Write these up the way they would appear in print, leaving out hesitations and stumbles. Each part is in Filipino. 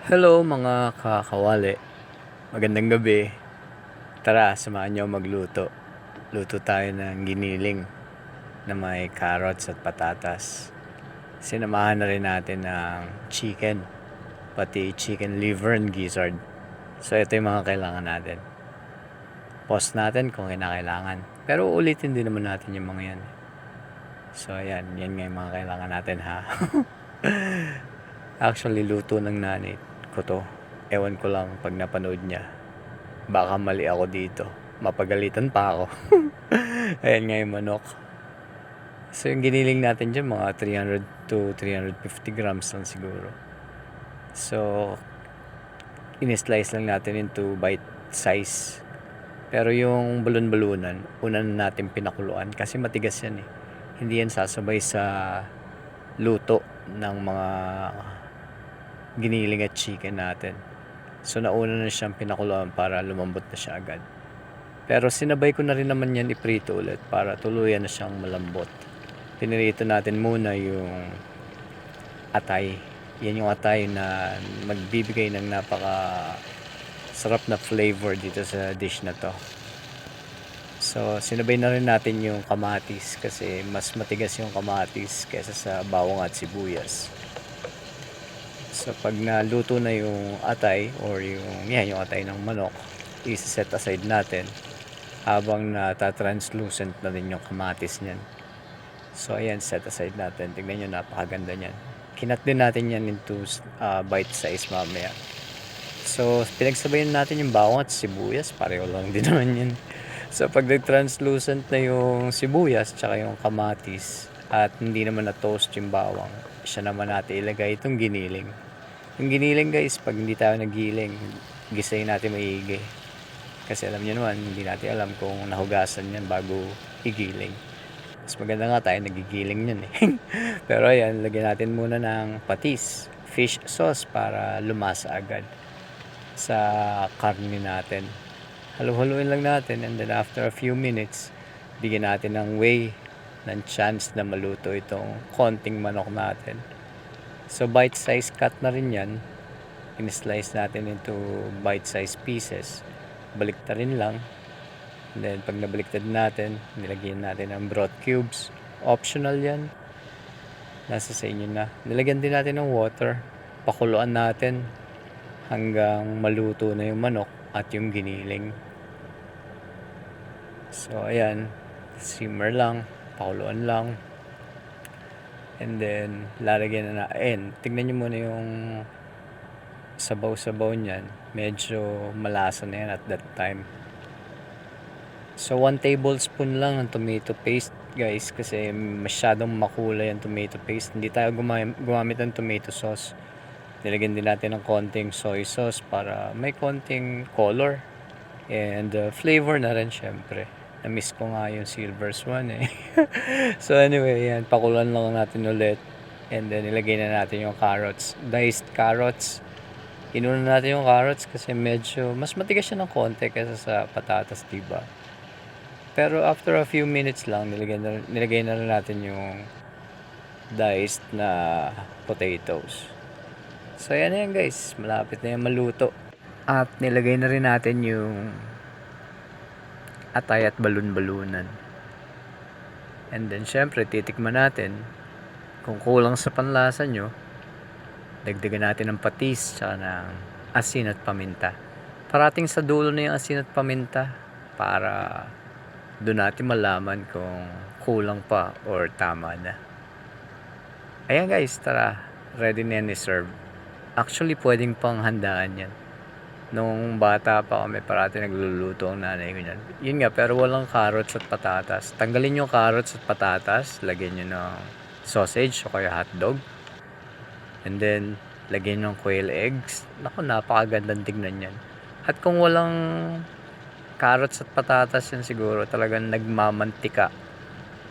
Hello mga kakawali. Magandang gabi. Tara, samahan niyo magluto. Luto tayo ng giniling na may carrots at patatas. Sinamahan na rin natin ng chicken, pati chicken liver and gizzard. So ito yung mga kailangan natin. Pause natin kung kinakailangan. Pero ulitin din naman natin yung mga yan. So ayan, yan nga yung mga kailangan natin ha. Actually, luto ng nanay ko to. Ewan ko lang pag napanood niya. Baka mali ako dito. Mapagalitan pa ako. Ayan nga yung manok. So yung giniling natin dyan, mga 300 to 350 grams lang siguro. So, in-slice lang natin into bite size. Pero yung balon-balunan, una na natin pinakuluan kasi matigas yan eh. Hindi yan sasabay sa luto ng mga giniling at chicken natin. So nauna na siyang pinakuluan para lumambot na siya agad. Pero sinabay ko na rin naman yan iprito ulit para tuluyan na siyang malambot. Pinirito natin muna yung atay. Yan yung atay na magbibigay ng napaka sarap na flavor dito sa dish na to. So sinabay na rin natin yung kamatis kasi mas matigas yung kamatis kaysa sa bawang at sibuyas. So pag naluto na yung atay or yung atay ng manok, i-set aside natin habang nata-translucent na din yung kamatis niyan. So ayan, set aside natin. Tignan nyo, napakaganda niyan. Kinat din natin yan into bite size mamaya. So pinagsabayan natin yung bawang at sibuyas, pareho lang din naman yun. So pag nag-translucent na yung sibuyas tsaka yung kamatis at hindi naman na-toast yung bawang, siya naman natin ilagay itong giniling. Yung giniling guys, pag hindi tayo nagiling, gisayin natin maigi. Kasi alam niyo naman, hindi natin alam kung nahugasan yan bago igiling. Mas maganda nga tayo nagigiling yan eh. Pero ayan, lagyan natin muna ng patis, fish sauce para lumasa agad sa karne natin. Halu-haluin lang natin and then after a few minutes, bigyan natin ng way, ng chance na maluto itong konting manok natin. So bite size cut na rin yan. In-slice natin into bite size pieces. Baliktarin lang. And then pag nabaliktad natin, nilagyan natin ng broth cubes. Optional yan. Nasa sa inyo na. Nilagyan din natin ng water. Pakuluan natin hanggang maluto na yung manok at yung giniling. So ayan, simmer lang, pakuluan lang. And then, lalagyan na tignan nyo muna yung sabaw-sabaw niyan. Medyo malasa na yan at that time. So, 1 tablespoon lang ng tomato paste, guys. Kasi masyadong makulay ang tomato paste. Hindi tayo gumamit ng tomato sauce. Nilagyan din natin ng konting soy sauce para may konting color. And flavor na rin, syempre. Na-miss ko nga yung silver swan eh. So anyway, yan, pakuluan lang natin ulit. And then ilagay na natin yung carrots. Diced carrots. Inuna natin yung carrots kasi medyo mas matigas siya ng konti kaysa sa patatas, diba? Pero after a few minutes lang, nilagay na natin yung diced na potatoes. So yan yan guys, malapit na yan maluto. At nilagay na rin natin yung atay at balon-balunan. And then syempre titikman natin kung kulang sa panlasa nyo, dagdagan natin ng patis tsaka ng asin at paminta. Parating sa dulo na yung asin at paminta para doon natin malaman kung kulang pa or tama na. Ayan guys, tara, ready na yan i-serve. Actually pwedeng pang handaan yan. Nung bata pa kami, parati nagluluto ang nanay ko niyan. Yun nga, pero walang carrots at patatas. Tanggalin yung carrots at patatas, lagyan nyo ng sausage o kaya hotdog. And then, lagyan nyo ng quail eggs. Naku, napakagandang tignan yan. At kung walang carrots at patatas yan siguro, talagang nagmamantika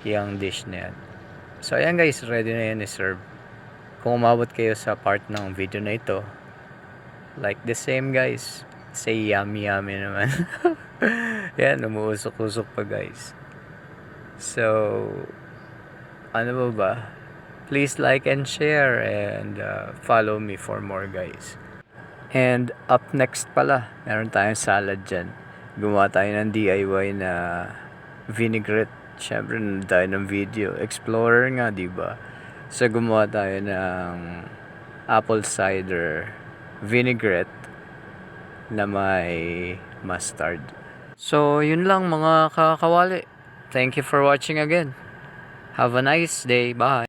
yung dish na yan. So, ayan guys, ready na yan i-serve. Kung umabot kayo sa part ng video na ito, like the same guys, say yummy yummy naman. Yan, umuusok-usok pa guys. So, ano ba? Please like and share and follow me for more guys. And up next pala, meron tayong salad dyan. Gumawa tayo ng DIY na vinaigrette. Siyempre, nanood tayo ng video. Explorer nga, di ba? So, gumawa tayo ng apple cider vinaigrette na may mustard. So, yun lang mga kakawali. Thank you for watching again. Have a nice day. Bye.